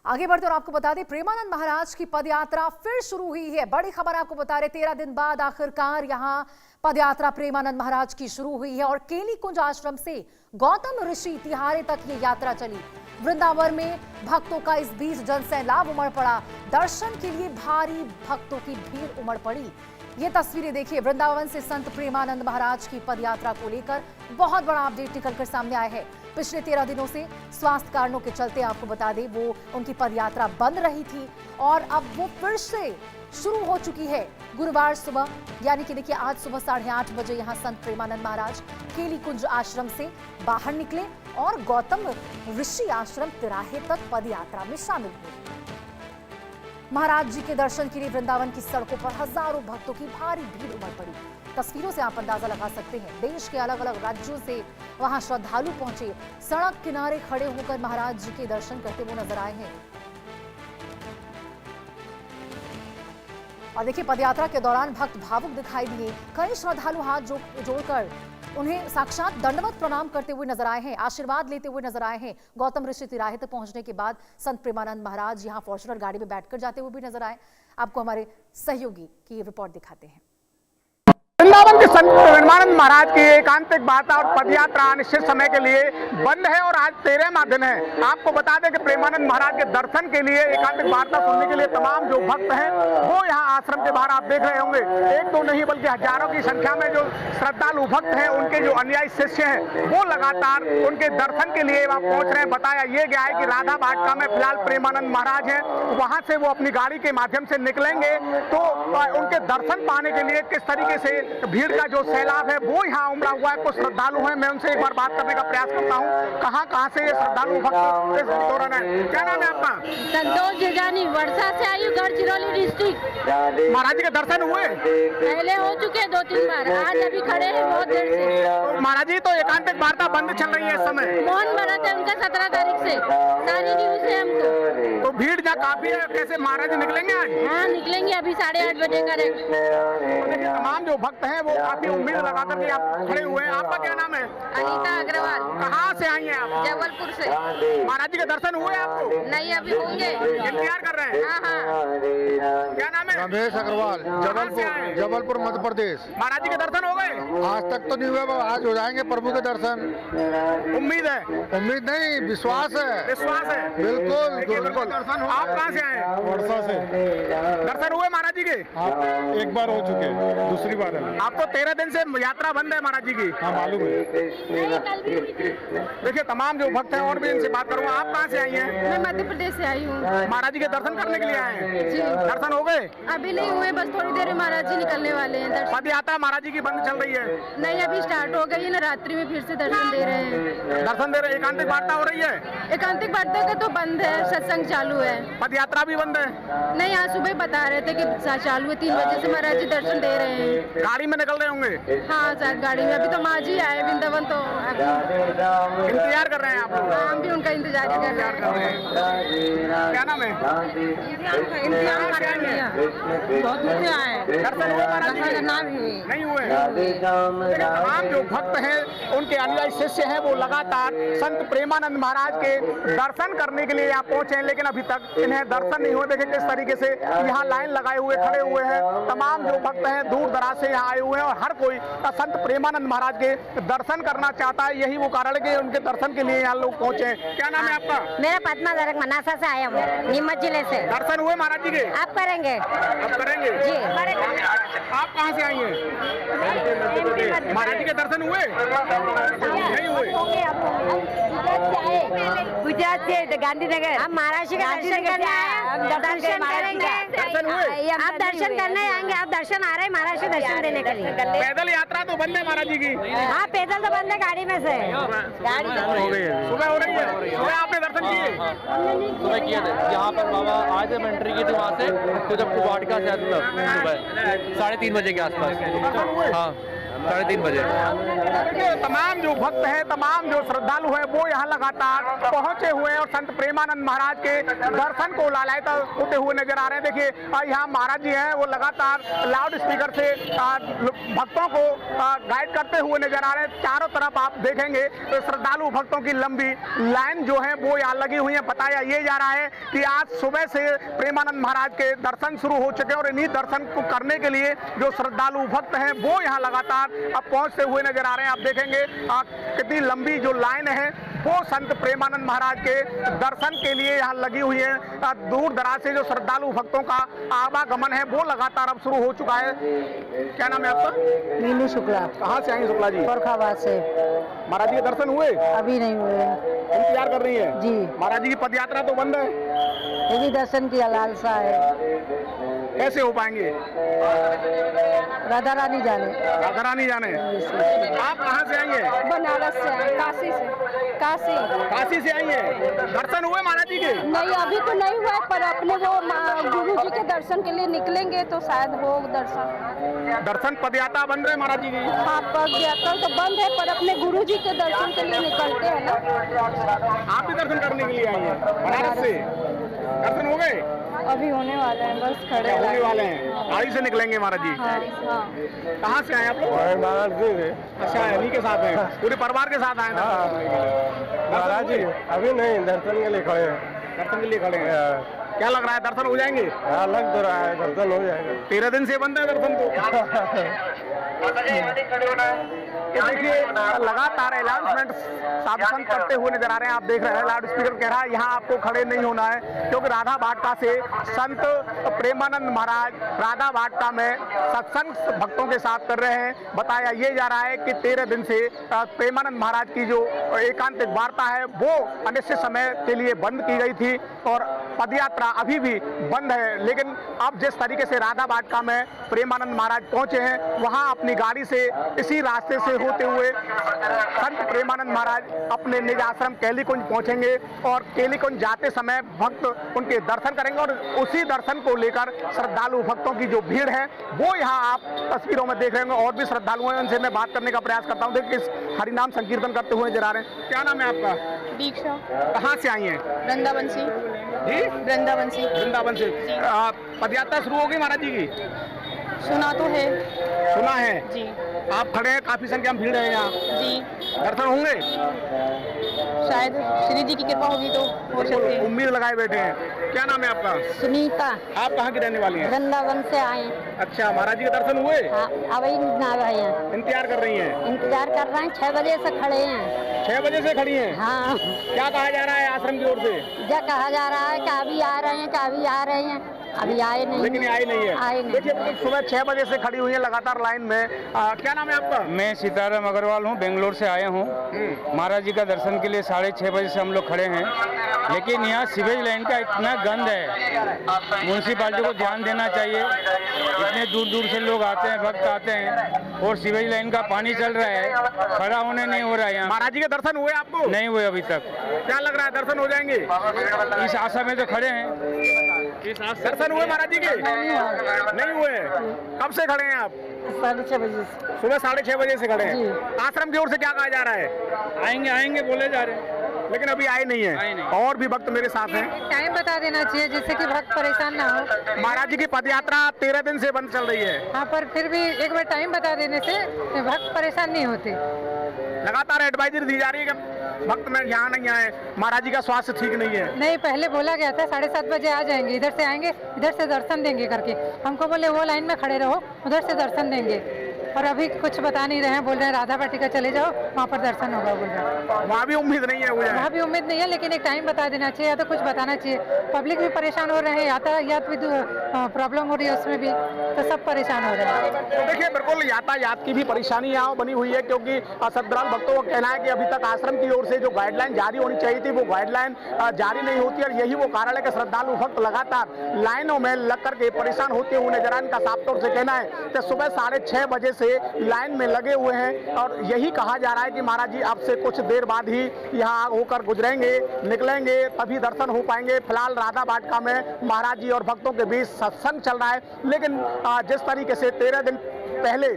आगे बढ़ते और आपको बता दें, प्रेमानंद महाराज की पदयात्रा फिर शुरू हुई है। बड़ी खबर आपको बता रहे, 13 दिन बाद आखिरकार यहां पदयात्रा प्रेमानंद महाराज की शुरू हुई है और केली कुंज आश्रम से गौतम ऋषि तिहारे तक ये यात्रा चली। वृंदावन में भक्तों का इस बीच जनसैलाब उमड़ पड़ा। दर्शन के लिए भारी भक्तों की भीड़ उमड़ पड़ी। ये तस्वीरें देखिए, वृंदावन से संत प्रेमानंद महाराज की पदयात्रा को लेकर बहुत बड़ा अपडेट निकलकर सामने आया है। पिछले 13 दिनों से स्वास्थ्य कारणों के चलते आपको बता दें वो उनकी पदयात्रा बंद रही थी और अब वो फिर से शुरू हो चुकी है। गुरुवार सुबह यानी कि देखिए आज सुबह 8:30 बजे यहाँ संत प्रेमानंद महाराज केली कुंज आश्रम से बाहर निकले और गौतम ऋषि आश्रम तिराहे तक पदयात्रा में शामिल हुए। महाराज जी के दर्शन के लिए वृंदावन की सड़कों पर हजारों भक्तों की भारी भीड़ उमड़ पड़ी। तस्वीरों से आप अंदाजा लगा सकते हैं, देश के अलग अलग राज्यों से वहां श्रद्धालु पहुंचे, सड़क किनारे खड़े होकर महाराज जी के दर्शन करते हुए नजर आए हैं। और देखिए, पदयात्रा के दौरान भक्त भावुक दिखाई दिए। कई श्रद्धालु हाथ जोड़कर उन्हें साक्षात दंडवत प्रणाम करते हुए नजर आए हैं, आशीर्वाद लेते हुए नजर आए हैं। गौतम ऋषि तिराहे तक पहुंचने के बाद संत प्रेमानंद महाराज यहां फॉर्च्यूनर गाड़ी में बैठकर जाते हुए भी नजर आए। आपको हमारे सहयोगी की ये रिपोर्ट दिखाते हैं। वृंदावन के संत प्रेमानंद महाराज की एकांतिक वार्ता और पदयात्रा अनिश्चित समय के लिए बंद है और आज 13वां दिन है। आपको बता दें कि प्रेमानंद महाराज के दर्शन के लिए, एकांतिक वार्ता सुनने के लिए तमाम जो भक्त हैं वो यहाँ आश्रम के बाहर आप देख रहे होंगे। एक दो नहीं बल्कि हजारों की संख्या में जो श्रद्धालु भक्त हैं, उनके जो अनुयायी शिष्य हैं, वो लगातार उनके दर्शन के लिए वहाँ पहुंच रहे हैं। बताया ये गया है कि राधा वाटिका में फिलहाल प्रेमानंद महाराज हैं, वहां से वो अपनी गाड़ी के माध्यम से निकलेंगे तो उनके दर्शन पाने के लिए किस तरीके से भीड़ का जो सैलाब है वो यहाँ उमड़ा हुआ है। कुछ श्रद्धालु हैं, मैं उनसे एक बार बात करने का प्रयास करता हूँ। कहाँ से ये श्रद्धालु भक्त इस दौरान है? क्या नाम है आपका? संतोष जिजानी, वर्षा से आई हूँ, गढ़चिरौली डिस्ट्रिक्ट। महाराज जी के दर्शन हुए? पहले हो चुके 2-3 बार, आज अभी खड़े हैं बहुत देर से। तो महाराज जी तो एकांतिक वार्ता बंद चल रही है इस समय। मौन व्रत है उनका 17 तारीख से, सारी न्यूज है हमको। तो भीड़ जहाँ काफी है, कैसे महाराज जी निकलेंगे आज? हाँ निकलेंगे अभी 8:30 बजे करेक्ट। तमाम जो भक्त हैं वो काफी उम्मीद लगा करके आप खड़े हुए हैं। आपका क्या नाम है? अनीता अग्रवाल। कहाँ से आई हैं आप? जबलपुर से। महाराज जी के दर्शन हुए आपको? नहीं अभी होंगे, इंतजार कर रहे हैं। हाँ। क्या नाम है? रमेश अग्रवाल, जबलपुर मध्य प्रदेश। महाराज जी के दर्शन हो गए? आज तक तो नहीं हुए, आज हो जाएंगे प्रभु के दर्शन। उम्मीद है? उम्मीद नहीं, विश्वास है। विश्वास है? बिल्कुल। आप कहाँ से आए? वर्षा से। दर्शन हुए महाराज जी के? एक बार हो चुके, दूसरी बार है। आप तो 13 दिन से यात्रा बंद है महाराज जी की। हाँ मालूम है। देखिए तमाम जो भक्त हैं और भी इनसे बात करूँगा। आप कहाँ से आई हैं? मैं मध्य प्रदेश से आई हूँ। महाराज जी के दर्शन करने के लिए आए हैं? जी। दर्शन हो गए? अभी नहीं हुए, बस थोड़ी देर में महाराज जी निकलने वाले हैं। पद यात्रा महाराज जी की बंद चल रही है? नहीं अभी स्टार्ट हो गई है ना, रात्रि में फिर से दर्शन दे रहे हैं। दर्शन दे रहे, एकांतिक वार्ता हो रही है? एकांतिक वार्ता का तो बंद है, सत्संग चालू है। पद यात्रा भी बंद है? नहीं आज सुबह बता रहे थे कि चालू है, 3 बजे से महाराज जी दर्शन दे रहे हैं। गाड़ी में निकल रहे होंगे? हाँ सर गाड़ी में, अभी तो माँ जी आए वृंदावन, तो इंतजार कर रहे हैं आप लोग? हम भी उनका इंतजार कर रहे हैं। क्या नाम है? बहुत दूर से आए, दर्शन हुए महाराज जी के? नहीं हुए। तमाम जो भक्त हैं, उनके अनुयायी शिष्य हैं, वो लगातार संत प्रेमानंद महाराज के दर्शन करने के लिए यहाँ पहुंचे हैं, लेकिन अभी तक इन्हें दर्शन नहीं हुए। देखिए किस तरीके से यहाँ लाइन लगाए हुए खड़े हुए हैं। तमाम जो भक्त हैं दूर दराज से यहाँ आए हुए हैं और हर कोई संत प्रेमानंद महाराज के दर्शन करना चाहता है। यही वो कारण है कि उनके दर्शन के लिए यहाँ लोग पहुंचे हैं। क्या नाम है आपका? मेरा पद्मा दरक मनासा से आया हूँ, नीमच जिले से। दर्शन हुए महाराज जी के? आप करेंगे? आप करेंगे जी। आप कहाँ से आई हैं? महाराज जी के दर्शन हुए? नहीं हुए। गुजरात से गांधीनगर। हम महाराष्ट्र का दर्शन करने आए, हम दर्शन करेंगे। दर्शन हुए? आप दर्शन करने आएंगे, आप दर्शन आ रहे हैं महाराष्ट्र दर्शन देने के लिए। पैदल यात्रा तो बंद है महाराज जी की? हाँ पैदल तो बंद है, गाड़ी में से। गाड़ी सुबह हो रही है? सुबह आपने दर्शन किए? सुबह किए थे, यहाँ पर बाबा आए थे, मैं एंट्री की थी वहाँ से, तो जब वाटिका से आया था सुबह 3:30 बजे के आसपास। हाँ 3:30 बजे। देखिए, तमाम जो भक्त हैं, तमाम जो श्रद्धालु हैं, वो यहाँ लगातार पहुंचे हुए हैं और संत प्रेमानंद महाराज के दर्शन को लालायित होते हुए नजर आ रहे हैं। देखिए, यहाँ महाराज जी हैं, वो लगातार लाउड स्पीकर से भक्तों को गाइड करते हुए नजर आ रहे हैं। चारों तरफ आप देखेंगे तो श्रद्धालु भक्तों की लंबी लाइन जो है वो यहाँ लगी हुई है। बताया ये जा रहा है कि आज सुबह से प्रेमानंद महाराज के दर्शन शुरू हो चुके हैं और इन्हीं दर्शन को करने के लिए जो श्रद्धालु भक्त हैं वो यहाँ लगातार अब पहुंचते हुए नजर आ रहे हैं। आप देखेंगे कितनी लंबी जो लाइन है वो संत प्रेमानंद महाराज के दर्शन के लिए यहाँ लगी हुई है। दूर दराज से जो श्रद्धालु भक्तों का आवागमन है वो लगातार अब शुरू हो चुका है। क्या नाम है आपका? नीलू शुक्ला, कहाँ से आएंगे शुक्ला जी? फरुखाबाद से। महाराज जी के दर्शन हुए? अभी नहीं हुए। इंतजार कर रही है जी। महाराज जी की पद यात्रा तो बंद है, ये भी दर्शन की लालसा है। कैसे हो पाएंगे? राधा रानी जाने। राधा रानी जाने। आप कहाँ से आई हैं? बनारस से आए, काशी से। काशी काशी से आई हैं। दर्शन हुए महाराज जी के? नहीं, अभी तो नहीं हुआ, पर अपने वो गुरु जी के दर्शन के लिए निकलेंगे तो शायद हो दर्शन। दर्शन पदयात्रा बंद है महाराज जी की? हाँ, पद यात्रा तो बंद है, पर अपने गुरु जी के दर्शन के लिए निकलते हैं ना। आप भी दर्शन करने के लिए आई हैं बनारस से? दर्शन हो गए? अभी होने वाला है, बस खड़े होने वाले हैं। गाड़ी से निकलेंगे महाराज जी? हाँ। कहाँ से आए आप लोग? अच्छा, इन्हीं के साथ हैं, पूरे परिवार के साथ आए हैं महाराज जी? अभी नहीं, दर्शन के लिए खड़े हैं। दर्शन के लिए खड़े हैं। क्या लग रहा है, दर्शन हो जाएंगे? हाँ, लग तो रहा है दर्शन हो जाएगा। 13 दिन से बंद है दर्शन तो। देखिए, लगातार अनाउंसमेंट साधु संत करते हुए नजर आ रहे हैं। आप देख रहे हैं लाउड स्पीकर कह रहा है यहाँ आपको खड़े नहीं होना है, क्योंकि राधा वाटिका से संत प्रेमानंद महाराज राधा वाटिका में सत्संग भक्तों के साथ कर रहे हैं। बताया ये जा रहा है कि 13 दिन से प्रेमानंद महाराज की जो एकांतिक वार्ता है वो अनिश्चित समय के लिए बंद की गई थी और पदयात्रा अभी भी बंद है। लेकिन अब जिस तरीके से राधा वाटिका में प्रेमानंद महाराज पहुंचे हैं, वहां अपनी गाड़ी से इसी रास्ते से होते हुए संत प्रेमानंद महाराज अपने निज आश्रम कैलीकुंज पहुंचेंगे और कैलीकुंज जाते समय भक्त उनके दर्शन करेंगे और उसी दर्शन को लेकर श्रद्धालु भक्तों की जो भीड़ है वो यहाँ आप तस्वीरों में देख रहे होंगे। और भी श्रद्धालु हैं, उनसे मैं बात करने का प्रयास करता हूँ। देखिए, हरिनाम संकीर्तन करते हुए नजर आ रहे हैं। क्या नाम है आपका? दीक्षा। कहाँ से आई हैं? वृंदावन से। जी, वृंदावन से। वृंदावन से। पदयात्रा शुरू होगी महाराज जी की? सुना तो है। सुना है जी। आप खड़े हैं, काफी संख्या में भीड़ है यहाँ। जी। दर्शन होंगे? शायद श्री जी की कृपा होगी तो हो सकती है। उम्मीद लगाए बैठे हैं। क्या नाम है आपका? सुनीता, आप कहाँ की रहने वाली हैं? वृंदावन से आए। अच्छा, महाराज जी के दर्शन हुए? हाँ, अभी ना गए हैं। इंतजार कर रही हैं? इंतजार कर रहे हैं, 6 बजे से खड़े हैं। 6 बजे से खड़ी हैं? हाँ। क्या कहा जा रहा है आश्रम की ओर से? क्या कहा जा रहा है कि अभी आ रहे हैं, कि अभी आ रहे हैं, अभी आए नहीं। लेकिन ये आई नहीं है। आए नहीं। देखिए, तो सुबह 6 बजे से खड़ी हुई है लगातार लाइन में। क्या नाम है आपका? मैं सीताराम अग्रवाल हूँ, बेंगलोर से आया हूँ। महाराज जी का दर्शन के लिए 6:30 बजे से हम लोग खड़े हैं, लेकिन यहाँ सीवेज लाइन का इतना गंद है, म्यूनसिपालिटी को ध्यान देना चाहिए। इतने दूर दूर से लोग आते हैं, भक्त आते हैं और सीवेज लाइन का पानी चल रहा है, खड़ा होने नहीं हो रहा है यहाँ। महाराज जी के दर्शन हुए आपको? नहीं हुए अभी तक। क्या लग रहा है, दर्शन हो जाएंगे? इस आशा में तो खड़े हैं। दर्शन हुए महाराज जी के? नहीं हुए। कब से खड़े हैं आप? 6:30 बजे से। सुबह 6:30 बजे से खड़े हैं। आश्रम की ओर से क्या कहा जा रहा है? आएंगे आएंगे बोले जा रहे हैं, लेकिन अभी आए नहीं है। और भी भक्त मेरे साथ हैं। टाइम बता देना चाहिए जिससे कि भक्त परेशान ना हो। महाराज जी की पदयात्रा 13 दिन से बंद चल रही है। हाँ, पर फिर भी एक बार टाइम बता देने से भक्त परेशान नहीं होते। लगातार एडवाइजरी दी जा रही है कि भक्त में यहाँ नहीं आए, महाराज जी का स्वास्थ्य ठीक नहीं है। नहीं, पहले बोला गया था 7:30 बजे आ जाएंगे, इधर से आएंगे, इधर से दर्शन देंगे करके। हमको बोले वो लाइन में खड़े रहो, उधर से दर्शन देंगे। और अभी कुछ बता नहीं रहे हैं, बोल रहे हैं राधा वाटिका चले जाओ, वहाँ पर दर्शन होगा बोल रहे हैं। वहाँ भी उम्मीद नहीं है, वहाँ भी उम्मीद नहीं है, लेकिन एक टाइम बता देना चाहिए या तो कुछ बताना चाहिए। पब्लिक भी परेशान हो रहे हैं, यातायात भी प्रॉब्लम हो रही है, उसमें भी तो सब परेशान हो रहे हैं। तो देखिए, बिल्कुल यातायात की भी परेशानी यहाँ बनी हुई है, क्योंकि श्रद्धालु भक्तों का कहना है कि अभी तक आश्रम की ओर से जो गाइडलाइन जारी होनी चाहिए थी वो गाइडलाइन जारी नहीं होती है। यही वो कारण है कि श्रद्धालु भक्त लगातार लाइनों में लग करके परेशान होते हुए नजर आने का साफ तौर से कहना है कि सुबह 6:30 बजे से लाइन में लगे हुए हैं और यही कहा जा रहा है कि महाराज जी अब से कुछ देर बाद ही यहाँ होकर गुजरेंगे, निकलेंगे, तभी दर्शन हो पाएंगे। फिलहाल राधा वाटिका में महाराज जी और भक्तों के बीच सत्संग चल रहा है, लेकिन जिस तरीके से 13 दिन पहले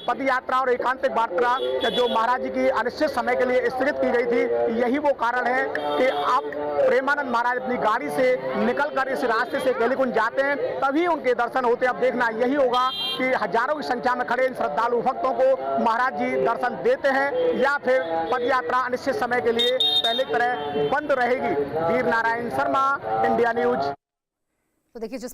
पद यात्रा और एकांतिक वार्ता जो महाराज जी की अनिश्चित समय के लिए स्थगित की गई थी, यही वो कारण है कि अब प्रेमानंद महाराज अपनी गाड़ी से निकलकर इस रास्ते से केलीकुंज जाते हैं, तभी उनके दर्शन होते हैं। अब देखना यही होगा कि हजारों की संख्या में खड़े इन श्रद्धालु भक्तों को महाराज जी दर्शन देते हैं या फिर पद यात्रा अनिश्चित समय के लिए पहले की तरह बंद रहेगी। Veer Narayan Sharma, India news. तो देखिए जिस